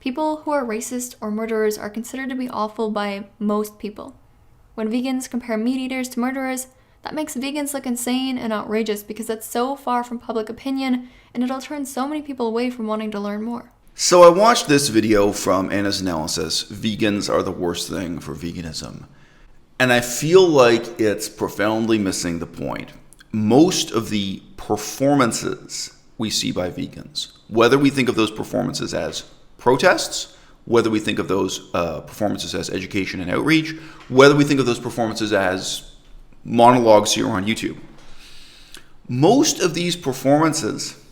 People who are racist or murderers are considered to be awful by most people. When vegans compare meat eaters to murderers, that makes vegans look insane and outrageous because that's so far from public opinion, and it'll turn so many people away from wanting to learn more. So I watched this video from Anna's analysis, Vegans Are the Worst Thing for Veganism. And I feel like it's profoundly missing the point. Most of the performances we see by vegans, whether we think of those performances as protests, whether we think of those performances as education and outreach, whether we think of those performances as monologues here on YouTube, most of these performances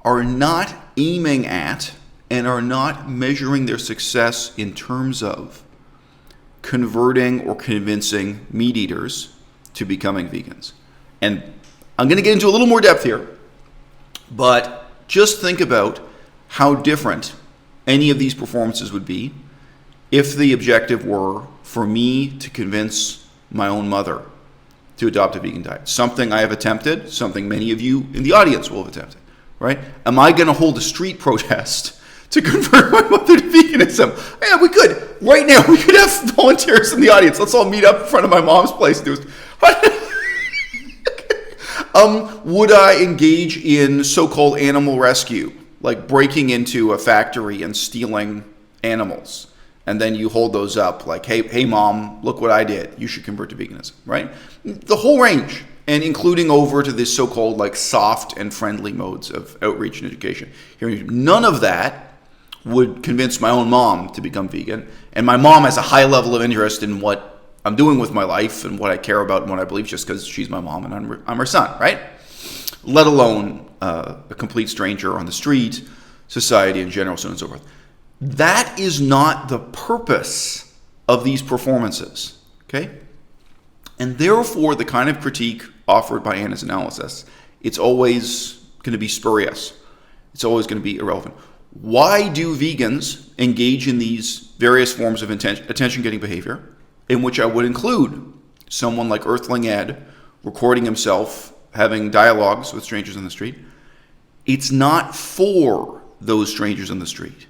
are not aiming at and are not measuring their success in terms of converting or convincing meat eaters to becoming vegans. And I'm going to get into a little more depth here, but just think about how different any of these performances would be if the objective were for me to convince my own mother to adopt a vegan diet. Something I have attempted, something many of you in the audience will have attempted, right? Am I going to hold a street protest to convert my mother to veganism? Yeah, we could. Right now, we could have volunteers in the audience. Let's all meet up in front of my mom's place and do it. Would I engage in so-called animal rescue, like breaking into a factory and stealing animals? And then you hold those up like, hey, mom, look what I did. You should convert to veganism, right? The whole range, and including over to this so-called like soft and friendly modes of outreach and education. None of that would convince my own mom to become vegan. And my mom has a high level of interest in what I'm doing with my life and what I care about and what I believe just because she's my mom and I'm her son, right? Let alone a complete stranger on the street, society in general, so on and so forth. That is not the purpose of these performances, okay? And therefore, the kind of critique offered by Anna's analysis, it's always going to be spurious. It's always going to be irrelevant. Why do vegans engage in these various forms of attention-getting behavior, in which I would include someone like Earthling Ed recording himself having dialogues with strangers on the street? It's not for those strangers on the street.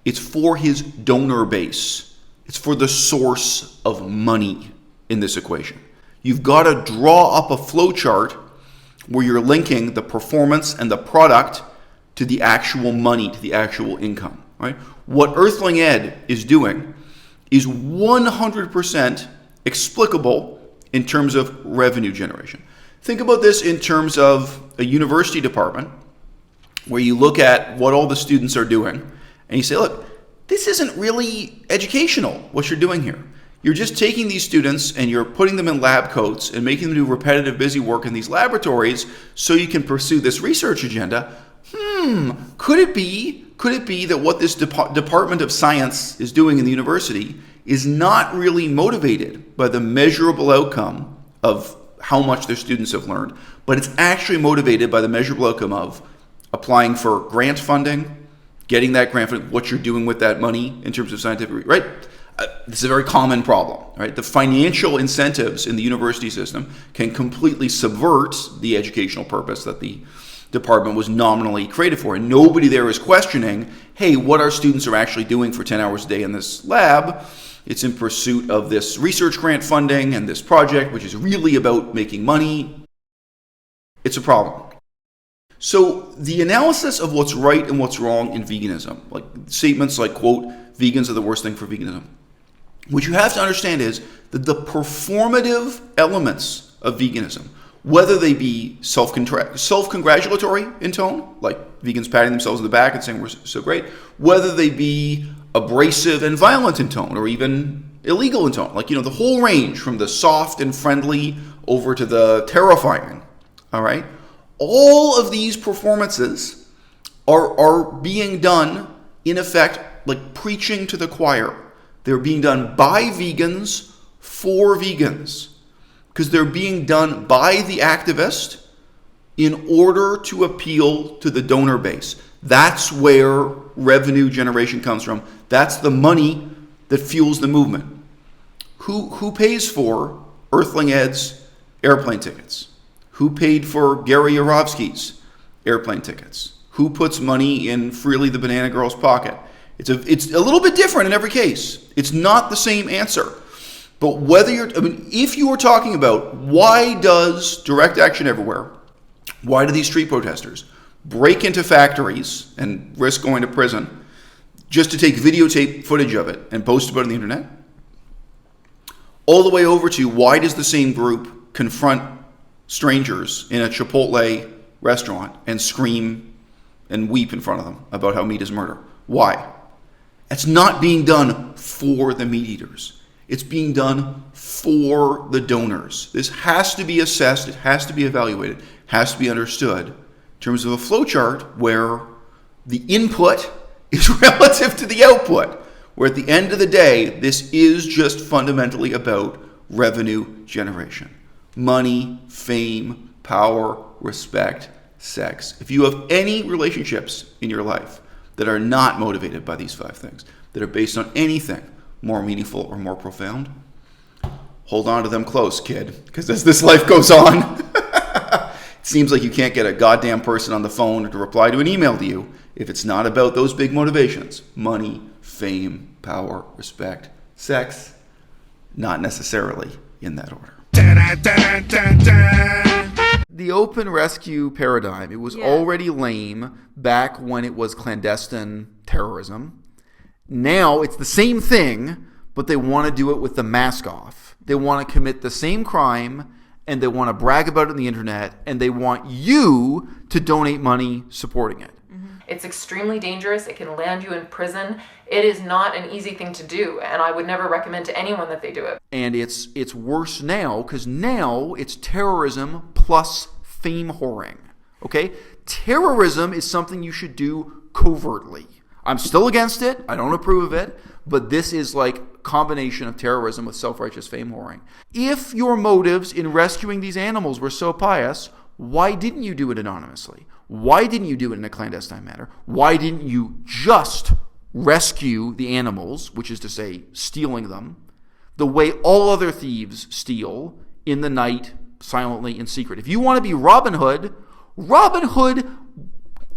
It's for his donor base. It's for the source of money in this equation. You've got to draw up a flow chart where you're linking the performance and the product to the actual money, to the actual income, right? What Earthling Ed is doing is 100% explicable in terms of revenue generation. Think about this in terms of a university department where you look at what all the students are doing and you say, look, this isn't really educational, what you're doing here. You're just taking these students and you're putting them in lab coats and making them do repetitive, busy work in these laboratories so you can pursue this research agenda. Could it be that what this Department of Science is doing in the university is not really motivated by the measurable outcome of how much their students have learned, but it's actually motivated by the measurable outcome of applying for grant funding, getting that grant funding, what you're doing with that money in terms of scientific, right? This is a very common problem, right? The financial incentives in the university system can completely subvert the educational purpose that the department was nominally created for. And nobody there is questioning, hey, what our students are actually doing for 10 hours a day in this lab. It's in pursuit of this research grant funding and this project, which is really about making money. It's a problem. So the analysis of what's right and what's wrong in veganism, like statements like, quote, vegans are the worst thing for veganism. What you have to understand is that the performative elements of veganism, whether they be self-congratulatory in tone, like vegans patting themselves on the back and saying we're so great, whether they be abrasive and violent in tone, or even illegal in tone, like, the whole range from the soft and friendly over to the terrifying, all right? All of these performances are being done, in effect, like preaching to the choir. They're being done by vegans for vegans, because they're being done by the activist in order to appeal to the donor base. That's where revenue generation comes from. That's the money that fuels the movement. Who pays for Earthling Ed's airplane tickets? Who paid for Gary Yourofsky's airplane tickets? Who puts money in Freely the Banana Girl's pocket It's a little bit different in every case. It's not the same answer. But if you were talking about why does Direct Action Everywhere, why do these street protesters break into factories and risk going to prison just to take videotape footage of it and post about it on the internet? All the way over to why does the same group confront strangers in a Chipotle restaurant and scream and weep in front of them about how meat is murder? Why? It's not being done for the meat eaters. It's being done for the donors. This has to be assessed. It has to be evaluated. Has to be understood in terms of a flowchart where the input is relative to the output. Where at the end of the day, this is just fundamentally about revenue generation. Money, fame, power, respect, sex. If you have any relationships in your life that are not motivated by these 5 things, that are based on anything more meaningful or more profound, hold on to them close, kid, because as this life goes on, it seems like you can't get a goddamn person on the phone or to reply to an email to you if it's not about those big motivations. Money, fame, power, respect, sex, not necessarily in that order. The open rescue paradigm, it was already lame back when it was clandestine terrorism. Now it's the same thing, but they want to do it with the mask off. They want to commit the same crime, and they want to brag about it on the internet, and they want you to donate money supporting it. It's extremely dangerous. It can land you in prison. It is not an easy thing to do, and I would never recommend to anyone that they do it. And it's worse now, because now it's terrorism plus fame whoring. Okay? Terrorism is something you should do covertly. I'm still against it. I don't approve of it. But this is like a combination of terrorism with self-righteous fame whoring. If your motives in rescuing these animals were so pious, why didn't you do it anonymously? Why didn't you do it in a clandestine manner? Why didn't you just rescue the animals, which is to say, stealing them, the way all other thieves steal, in the night, silently, in secret? If you want to be Robin Hood,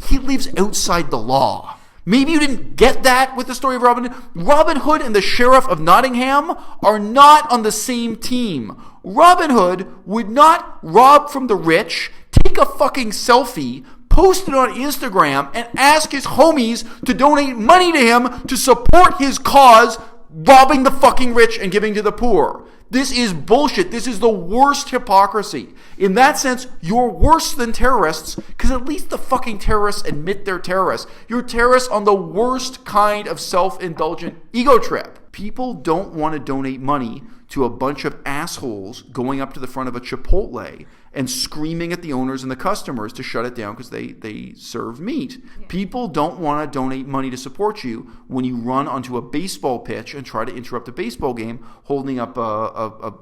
he lives outside the law. Maybe you didn't get that with the story of Robin Hood. Robin Hood and the Sheriff of Nottingham are not on the same team. Robin Hood would not rob from the rich, take a fucking selfie, post it on Instagram, and ask his homies to donate money to him to support his cause, robbing the fucking rich and giving to the poor. This is bullshit. This is the worst hypocrisy. In that sense, you're worse than terrorists, because at least the fucking terrorists admit they're terrorists. You're terrorists on the worst kind of self-indulgent ego trip. People don't want to donate money to a bunch of assholes going up to the front of a Chipotle and screaming at the owners and the customers to shut it down because they serve meat. Yeah. People don't want to donate money to support you when you run onto a baseball pitch and try to interrupt a baseball game holding up a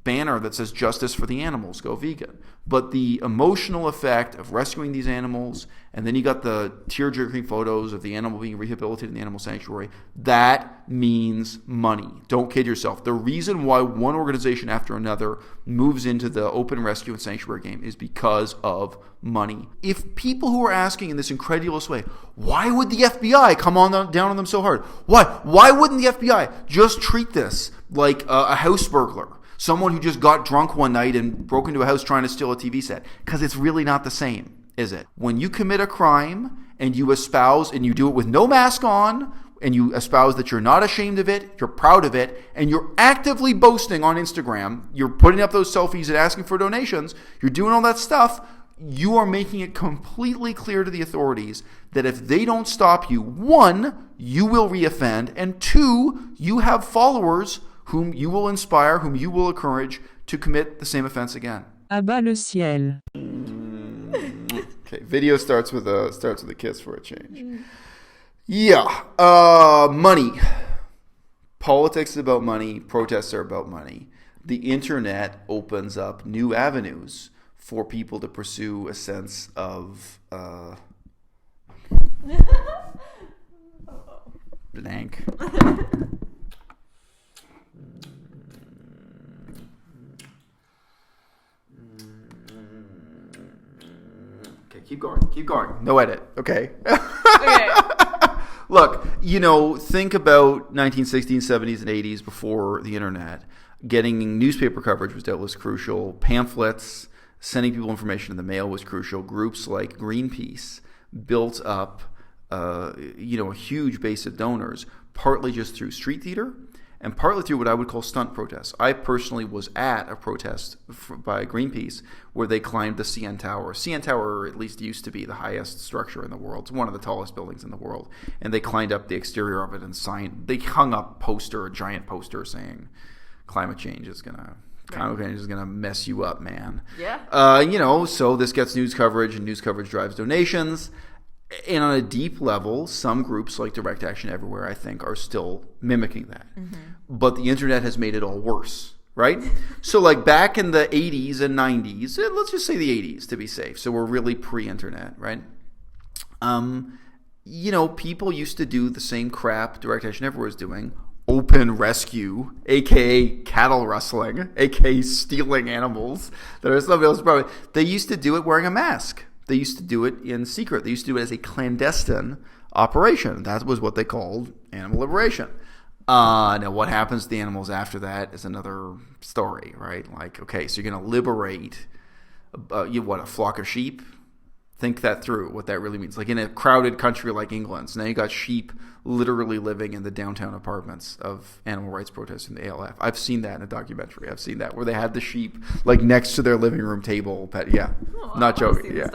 banner that says "Justice for the Animals, Go Vegan." But the emotional effect of rescuing these animals, and then you got the tear-jerking photos of the animal being rehabilitated in the animal sanctuary, that means money. Don't kid yourself. The reason why one organization after another moves into the open rescue and sanctuary game is because of money. If people who are asking in this incredulous way, why would the FBI come down on them so hard? Why wouldn't the FBI just treat this like a house burglar? Someone who just got drunk one night and broke into a house trying to steal a TV set. Because it's really not the same, is it? When you commit a crime and you espouse, and you do it with no mask on, and you espouse that you're not ashamed of it, you're proud of it, and you're actively boasting on Instagram, you're putting up those selfies and asking for donations, you're doing all that stuff, you are making it completely clear to the authorities that if they don't stop you, 1, you will reoffend, and 2, you have followers whom you will inspire, whom you will encourage to commit the same offense again. À-bas-le-ciel. Okay, video starts with a kiss for a change. Yeah, money. Politics is about money. Protests are about money. The internet opens up new avenues for people to pursue a sense of blank. Keep going. No edit. Okay. Okay. Look, think about 1960s, 70s, and 80s before the internet. Getting newspaper coverage was doubtless crucial. Pamphlets, sending people information in the mail was crucial. Groups like Greenpeace built up, a huge base of donors, partly just through street theater and partly through what I would call stunt protests. I personally was at a protest by Greenpeace where they climbed the CN Tower. CN Tower at least used to be the highest structure in the world. It's one of the tallest buildings in the world. And they climbed up the exterior of it and they hung up a giant poster saying, climate change is gonna mess you up, man. Yeah. So this gets news coverage, and news coverage drives donations. And on a deep level, some groups like Direct Action Everywhere, I think, are still mimicking that. Mm-hmm. But the internet has made it all worse, right? So like back in the 80s and 90s, let's just say the 80s to be safe. So we're really pre-internet, right? People used to do the same crap Direct Action Everywhere is doing. Open rescue, aka cattle rustling, aka stealing animals that are somebody else's property. They used to do it wearing a mask. They used to do it in secret. They used to do it as a clandestine operation. That was what they called animal liberation. Now, what happens to the animals after that is another story, right? Like, okay, so you're going to liberate a flock of sheep? Think that through, what that really means. Like in a crowded country like England, so now you got sheep literally living in the downtown apartments of animal rights protests in the ALF. I've seen that in a documentary. I've seen that where they had the sheep like next to their living room table. Yeah, not joking. Yeah,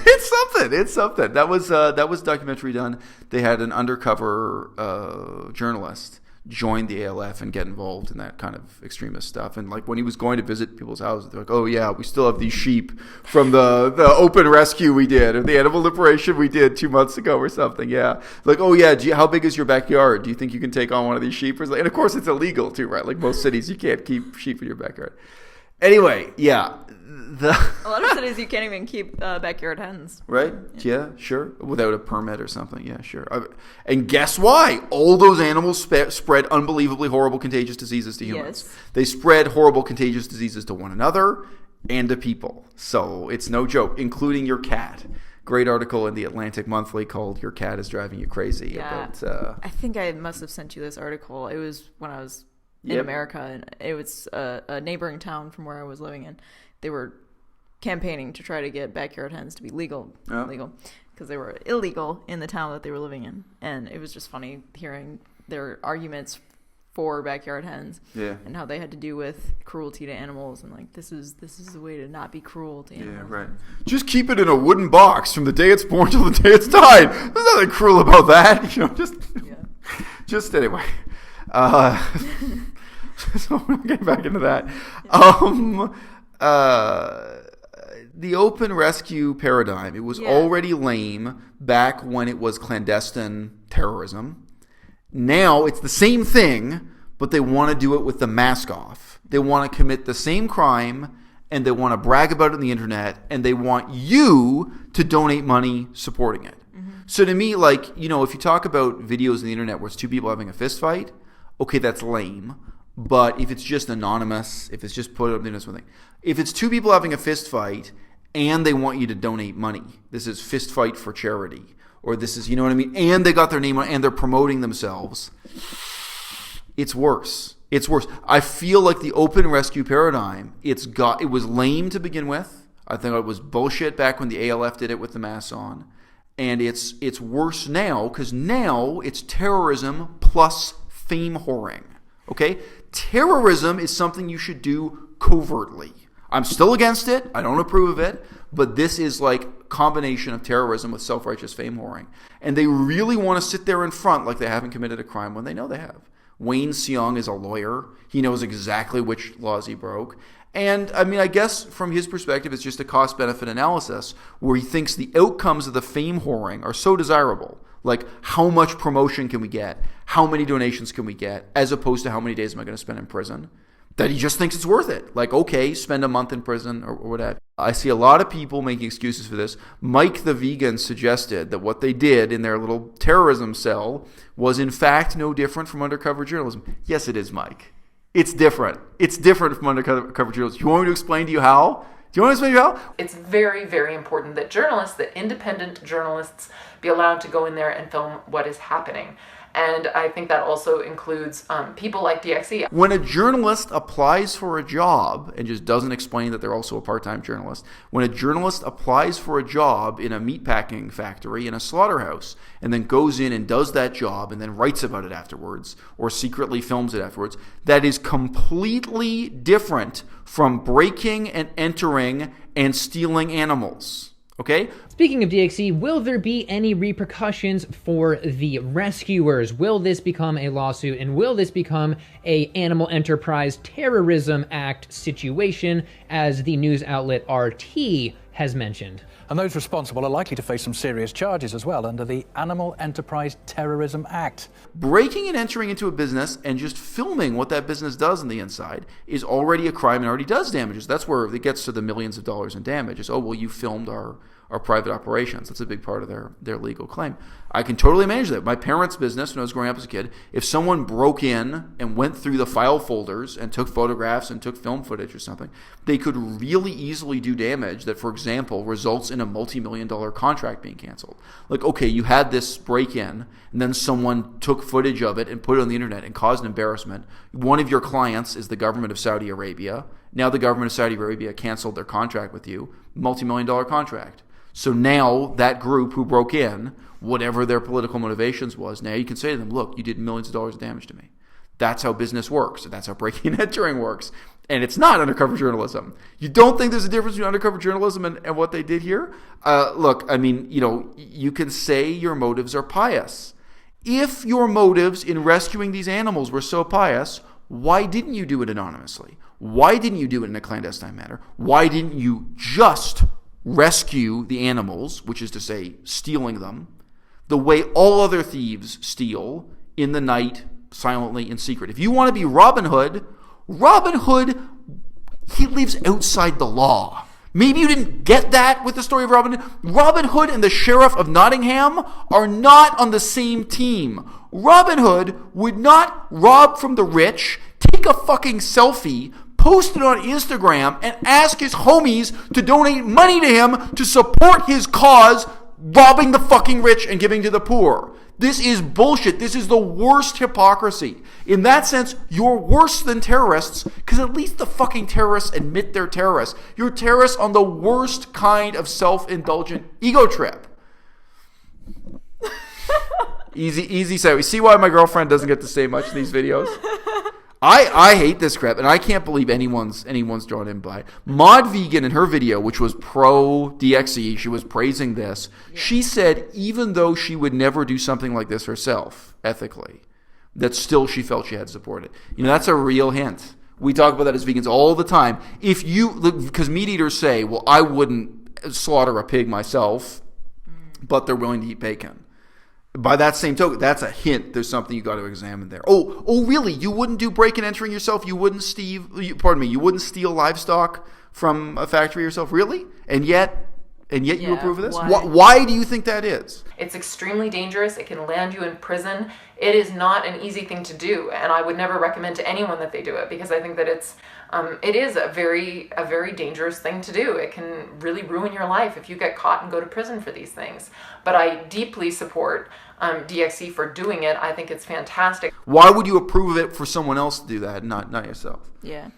it's something. That was a documentary done. They had an undercover journalist join the ALF and get involved in that kind of extremist stuff. And like when he was going to visit people's houses, they're like, oh yeah, we still have these sheep from the open rescue we did or the animal liberation we did 2 months ago or something. Yeah. Like, oh yeah, how big is your backyard? Do you think you can take on one of these sheep? And of course it's illegal too, right? Like most cities, you can't keep sheep in your backyard. Anyway, yeah. A lot of cities you can't even keep backyard hens. Right? Yeah, sure. Without a permit or something. Yeah, sure. And guess why? All those animals spread unbelievably horrible contagious diseases to humans. Yes. They spread horrible contagious diseases to one another and to people. So it's no joke, including your cat. Great article in the Atlantic Monthly called "Your Cat is Driving You Crazy." Yeah. About, I think I must have sent you this article. It was when I was in America, and it was a neighboring town from where I was living in. They were campaigning to try to get backyard hens to be legal because they were illegal in the town that they were living in. And it was just funny hearing their arguments for backyard hens and how they had to do with cruelty to animals and like this is the way to not be cruel to animals. Yeah, right. Just keep it in a wooden box from the day it's born till the day it's died. There's nothing cruel about that. Just anyway. So we'll get back into that. The open rescue paradigm, it was already lame back when it was clandestine terrorism. Now it's the same thing, but they want to do it with the mask off. They want to commit the same crime, and they want to brag about it on the internet, and they want you to donate money supporting it. Mm-hmm. So to me, like, if you talk about videos on the internet where it's two people having a fist fight, okay, that's lame. But if it's just anonymous, if it's just put up there, something. If it's two people having a fist fight and they want you to donate money, this is fist fight for charity, or this is, you know what I mean? And they got their name on, and they're promoting themselves. It's worse. It's worse. I feel like the open rescue paradigm, it was lame to begin with. I think it was bullshit back when the ALF did it with the masks on. And it's worse now because now it's terrorism plus fame whoring. Okay? Terrorism is something you should do covertly. I'm still against it. I don't approve of it. But this is like a combination of terrorism with self-righteous fame whoring. And they really want to sit there in front like they haven't committed a crime when they know they have. Wayne Seong is a lawyer. He knows exactly which laws he broke. And, I mean, I guess from his perspective, it's just a cost-benefit analysis where he thinks the outcomes of the fame whoring are so desirable. Like, how much promotion can we get? How many donations can we get? As opposed to how many days am I going to spend in prison? That he just thinks it's worth it. Like, okay, spend a month in prison or whatever. I see a lot of people making excuses for this. Mike the vegan suggested that what they did in their little terrorism cell was in fact no different from undercover journalism. Yes, it is, Mike. It's different. It's different from undercover journalism. You want me to explain to you how? Do you want to explain, Val? It's very, very important that independent journalists, be allowed to go in there and film what is happening. And I think that also includes people like DXE. When a journalist applies for a job and just doesn't explain that they're also a part-time journalist, when a journalist applies for a job in a meatpacking factory, in a slaughterhouse, and then goes in and does that job and then writes about it afterwards or secretly films it afterwards, that is completely different from breaking and entering and stealing animals. Okay? Speaking of DXE, will there be any repercussions for the rescuers? Will this become a lawsuit, and will this become a Animal Enterprise Terrorism Act situation, as the news outlet RT has mentioned? And those responsible are likely to face some serious charges as well under the Animal Enterprise Terrorism Act. Breaking and entering into a business and just filming what that business does on the inside is already a crime and already does damages. That's where it gets to the millions of dollars in damages. Oh, well, you filmed our private operations. That's a big part of their legal claim. I can totally manage that. My parents' business, when I was growing up as a kid, if someone broke in and went through the file folders and took photographs and took film footage or something, they could really easily do damage that, for example, results in a multi-million-dollar contract being canceled. Like, okay, you had this break-in, and then someone took footage of it and put it on the internet and caused an embarrassment. One of your clients is the government of Saudi Arabia. Now the government of Saudi Arabia canceled their contract with you, multi-million-dollar contract. So now that group who broke in, whatever their political motivations was, now you can say to them, look, you did millions of dollars of damage to me. That's how business works. And that's how breaking and entering works. And it's not undercover journalism. You don't think there's a difference between undercover journalism and what they did here? Look, I mean, you can say your motives are pious. If your motives in rescuing these animals were so pious, why didn't you do it anonymously? Why didn't you do it in a clandestine manner? Why didn't you just rescue the animals, which is to say, stealing them, the way all other thieves steal, in the night, silently, in secret? If you want to be Robin Hood, he lives outside the law. Maybe you didn't get that with the story of Robin Hood. Robin Hood and the Sheriff of Nottingham are not on the same team. Robin Hood would not rob from the rich, take a fucking selfie, post it on Instagram, and ask his homies to donate money to him to support his cause, robbing the fucking rich and giving to the poor. This is bullshit. This is the worst hypocrisy. In that sense, you're worse than terrorists, because at least the fucking terrorists admit they're terrorists. You're terrorists on the worst kind of self-indulgent ego trip. Easy say. We see why my girlfriend doesn't get to say much in these videos. I hate this crap, and I can't believe anyone's drawn in by it. Mod Vegan, in her video, which was pro DXE, she was praising this. Yeah. She said even though she would never do something like this herself, ethically, that still she felt she had to support it. That's a real hint. We talk about that as vegans all the time. Because meat eaters say, well, I wouldn't slaughter a pig myself, but they're willing to eat bacon. By that same token, that's a hint. There's something you got to examine there. Oh, really? You wouldn't do break and entering yourself? You wouldn't steal livestock from a factory yourself? Really? And yet you approve of this? Why do you think that is? It's extremely dangerous. It can land you in prison. It is not an easy thing to do, and I would never recommend to anyone that they do it, because I think that it is a very dangerous thing to do. It can really ruin your life if you get caught and go to prison for these things. But I deeply support DXE for doing it. I think it's fantastic. Why would you approve of it for someone else to do that, not yourself? Yeah.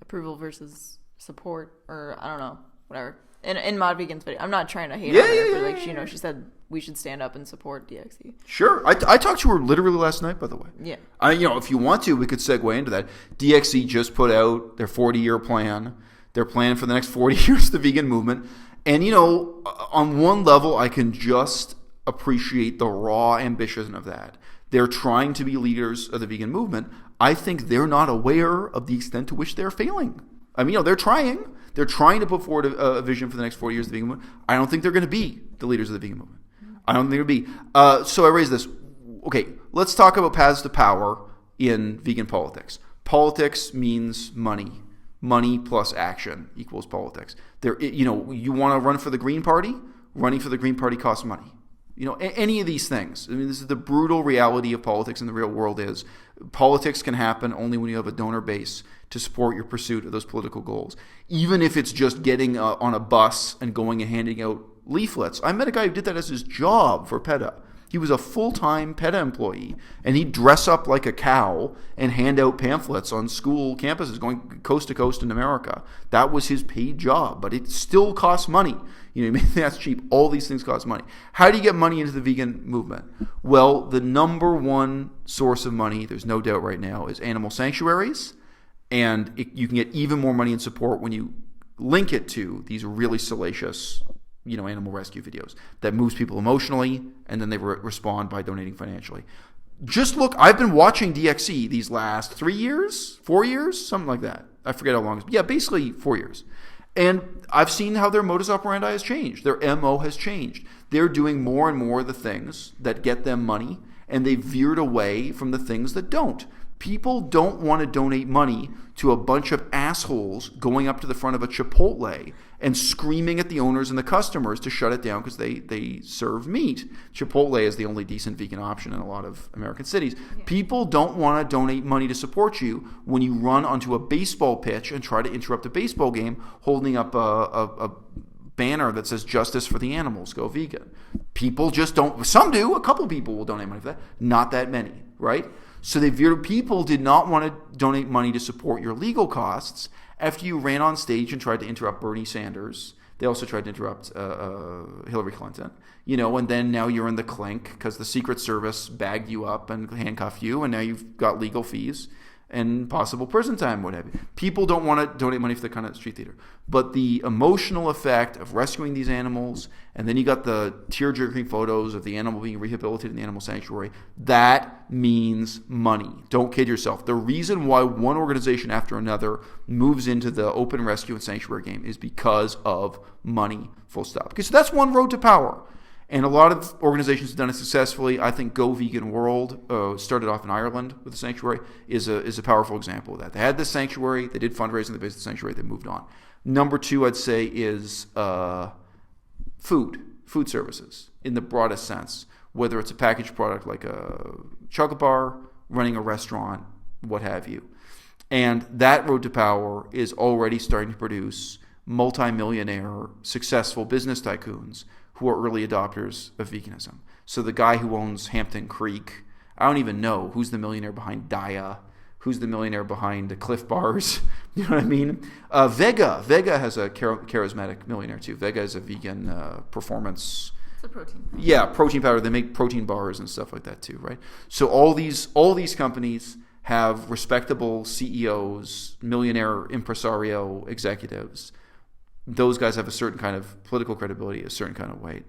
Approval versus support, or I don't know, whatever. In Mod Vegan's video, I'm not trying to hate on her, but she said we should stand up and support DXE. Sure. I talked to her literally last night, by the way. Yeah. If you want to, we could segue into that. DXE just put out their 40-year plan. They're planning for the next 40 years the vegan movement. And, on one level, I can just appreciate the raw ambition of that. They're trying to be leaders of the vegan movement. I think they're not aware of the extent to which they're failing. They're trying. They're trying to put forward a vision for the next 40 years of the vegan movement. I don't think they're going to be the leaders of the vegan movement. I don't think they're going to be. So I raised this. Okay, let's talk about paths to power in vegan politics. Politics means money. Money plus action equals politics. You want to run for the Green Party? Running for the Green Party costs money. Any of these things. I mean, this is the brutal reality of politics in the real world is politics can happen only when you have a donor base to support your pursuit of those political goals. Even if it's just getting on a bus and going and handing out leaflets. I met a guy who did that as his job for PETA. He was a full-time PETA employee, and he'd dress up like a cow and hand out pamphlets on school campuses going coast to coast in America. That was his paid job, but it still costs money. You may think that's cheap. All these things cost money. How do you get money into the vegan movement? Well, the number one source of money, there's no doubt right now, is animal sanctuaries, and you can get even more money and support when you link it to these really salacious animal rescue videos that moves people emotionally, and then they respond by donating financially. Just look, I've been watching DXE these last 3 years, 4 years, something like that. I forget how long. Yeah, basically 4 years. And I've seen how their modus operandi has changed. Their MO has changed. They're doing more and more of the things that get them money, and they've veered away from the things that don't. People don't want to donate money to a bunch of assholes going up to the front of a Chipotle and screaming at the owners and the customers to shut it down because they serve meat. Chipotle is the only decent vegan option in a lot of American cities. Yeah. People don't want to donate money to support you when you run onto a baseball pitch and try to interrupt a baseball game holding up a banner that says "Justice for the Animals, go vegan." People just don't. Some do. A couple people will donate money for that. Not that many, right? So people did not want to donate money to support your legal costs after you ran on stage and tried to interrupt Bernie Sanders. They also tried to interrupt Hillary Clinton, and then now you're in the clink because the Secret Service bagged you up and handcuffed you, and now you've got legal fees and possible prison time, what have you. People don't want to donate money for the kind of street theater. But the emotional effect of rescuing these animals, and then you got the tear-jerking photos of the animal being rehabilitated in the animal sanctuary, that means money. Don't kid yourself. The reason why one organization after another moves into the open rescue and sanctuary game is because of money, full stop. Okay, so that's one road to power. And a lot of organizations have done it successfully. I think Go Vegan World started off in Ireland with a sanctuary, is a powerful example of that. They had this sanctuary, they did fundraising, they based the sanctuary, they moved on. Number two, I'd say, is food services in the broadest sense, whether it's a packaged product like a chocolate bar, running a restaurant, what have you. And that road to power is already starting to produce multimillionaire, successful business tycoons who are early adopters of veganism. So the guy who owns Hampton Creek, I don't even know who's the millionaire behind Daya, who's the millionaire behind the Cliff Bars. You know what I mean? Vega has a charismatic millionaire too. Vega is a vegan performance. It's a protein powder. Yeah, protein powder. They make protein bars and stuff like that too, right? So all these companies have respectable CEOs, millionaire impresario executives. Those guys have a certain kind of political credibility, a certain kind of weight.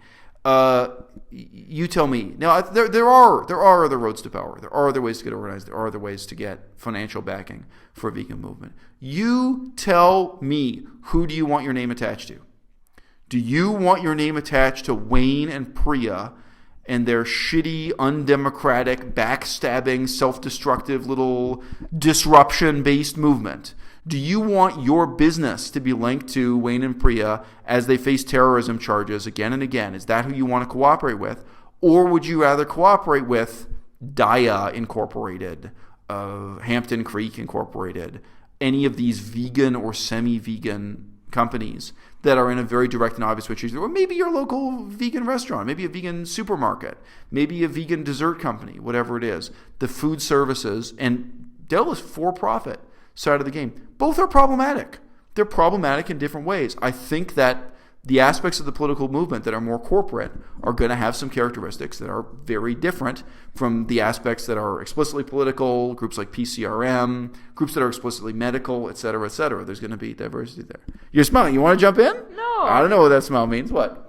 You tell me. Now, there are other roads to power. There are other ways to get organized. There are other ways to get financial backing for a vegan movement. You tell me, who do you want your name attached to? Do you want your name attached to Wayne and Priya and their shitty, undemocratic, backstabbing, self-destructive little disruption-based movement? Do you want your business to be linked to Wayne and Priya as they face terrorism charges again and again? Is that who you want to cooperate with? Or would you rather cooperate with Daya Incorporated, Hampton Creek Incorporated, any of these vegan or semi-vegan companies that are in a very direct and obvious way? Or maybe your local vegan restaurant, maybe a vegan supermarket, maybe a vegan dessert company, whatever it is. The food services and doubtless for-profit side of the game. Both are problematic. They're problematic in different ways. I think that the aspects of the political movement that are more corporate are going to have some characteristics that are very different from the aspects that are explicitly political, groups like PCRM, groups that are explicitly medical, et cetera, et cetera. There's going to be diversity there. You're smiling. You want to jump in? No. I don't know what that smile means. What?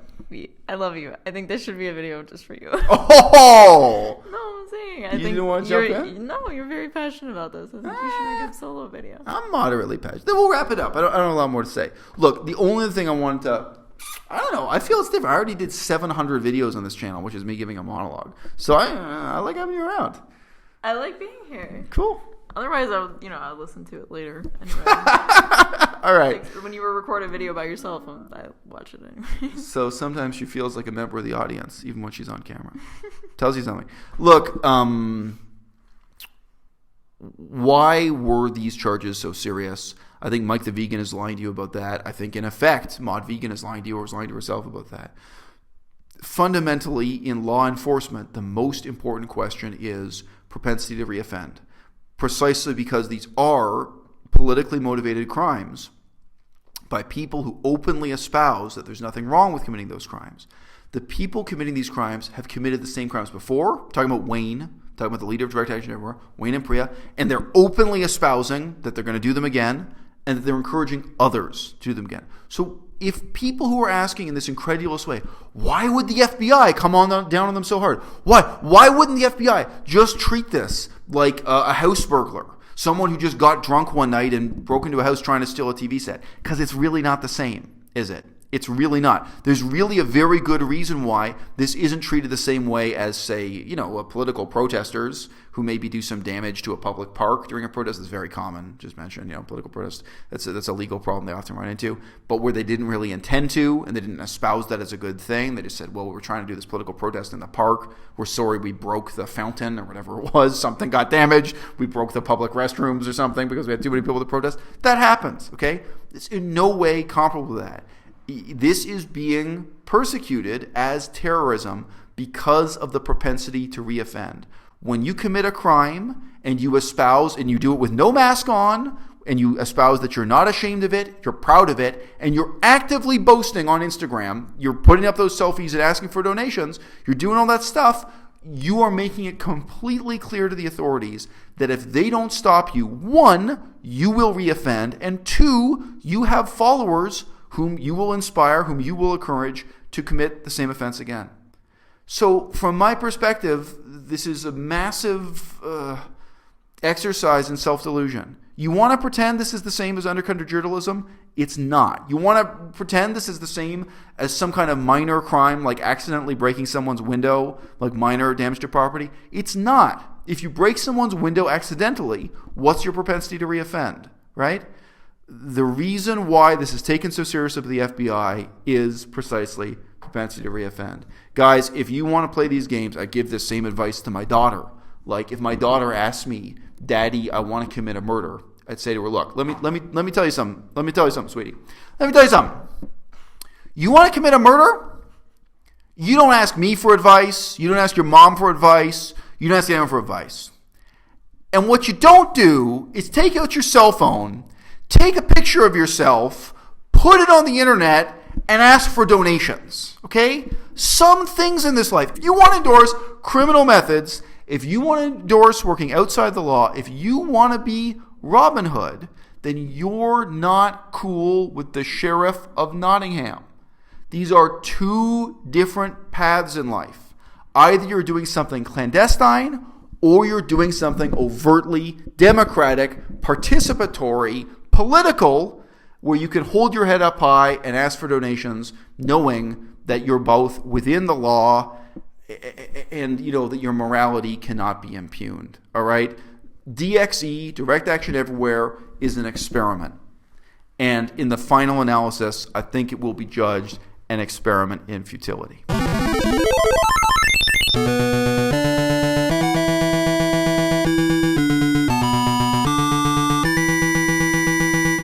I love you. I think this should be a video just for you. Oh! No, I'm saying. I you think don't want to jump in? No, you're very passionate about this. I think you should make a solo video. I'm moderately passionate. Then we'll wrap it up. I don't have a lot more to say. Look, the only thing I wanted to... I don't know. I feel it's different. I already did 700 videos on this channel, which is me giving a monologue. So I like having you around. I like being here. Cool. Otherwise, I'll listen to it later. Anyway. All right. Like, when you record a video by yourself, I watch it anyway. So sometimes she feels like a member of the audience, even when she's on camera. Tells you something. Look, why were these charges so serious? I think Mike the Vegan is lying to you about that. I think, in effect, Maud Vegan is lying to you or is lying to herself about that. Fundamentally, in law enforcement, the most important question is propensity to reoffend. Precisely because these are politically motivated crimes by people who openly espouse that there's nothing wrong with committing those crimes. The people committing these crimes have committed the same crimes before. I'm talking about Wayne, talking about the leader of Direct Action Everywhere, Wayne and Priya, and they're openly espousing that they're going to do them again and that they're encouraging others to do them again. So if people who are asking in this incredulous way, why would the FBI come down on them so hard? Why wouldn't the FBI just treat this like a house burglar? Someone who just got drunk one night and broke into a house trying to steal a TV set. Because it's really not the same, is it? It's really not. There's really a very good reason why this isn't treated the same way as, say, political protesters who maybe do some damage to a public park during a protest. It's very common. Just mention, political protest. That's a legal problem they often run into. But where they didn't really intend to, and they didn't espouse that as a good thing. They just said, well, we were trying to do this political protest in the park. We're sorry we broke the fountain or whatever it was. Something got damaged. We broke the public restrooms or something because we had too many people to protest. That happens, okay? It's in no way comparable to that. This is being persecuted as terrorism because of the propensity to reoffend. When you commit a crime and you espouse, and you do it with no mask on, and you espouse that you're not ashamed of it, you're proud of it, and you're actively boasting on Instagram, you're putting up those selfies and asking for donations, you're doing all that stuff, you are making it completely clear to the authorities that if they don't stop you, one, you will reoffend, and two, you have followers whom you will inspire, whom you will encourage to commit the same offense again. So from my perspective, this is a massive exercise in self-delusion. You want to pretend this is the same as undercover journalism? It's not. You want to pretend this is the same as some kind of minor crime, like accidentally breaking someone's window, like minor damage to property? It's not. If you break someone's window accidentally, what's your propensity to reoffend, right? The reason why this is taken so seriously by the FBI is precisely propensity to reoffend. Guys, if you want to play these games, I give this same advice to my daughter. Like, if my daughter asks me, Daddy, I want to commit a murder, I'd say to her, look, let me tell you something. Let me tell you something, sweetie. Let me tell you something. You want to commit a murder? You don't ask me for advice. You don't ask your mom for advice. You don't ask anyone for advice. And what you don't do is take out your cell phone, take a picture of yourself, put it on the internet, and ask for donations, okay? Some things in this life, if you want to endorse criminal methods, if you want to endorse working outside the law, if you want to be Robin Hood, then you're not cool with the Sheriff of Nottingham. These are two different paths in life. Either you're doing something clandestine or you're doing something overtly democratic, participatory, political, where you can hold your head up high and ask for donations, knowing that you're both within the law and that your morality cannot be impugned. All right? DXE, Direct Action Everywhere, is an experiment. And in the final analysis, I think it will be judged an experiment in futility.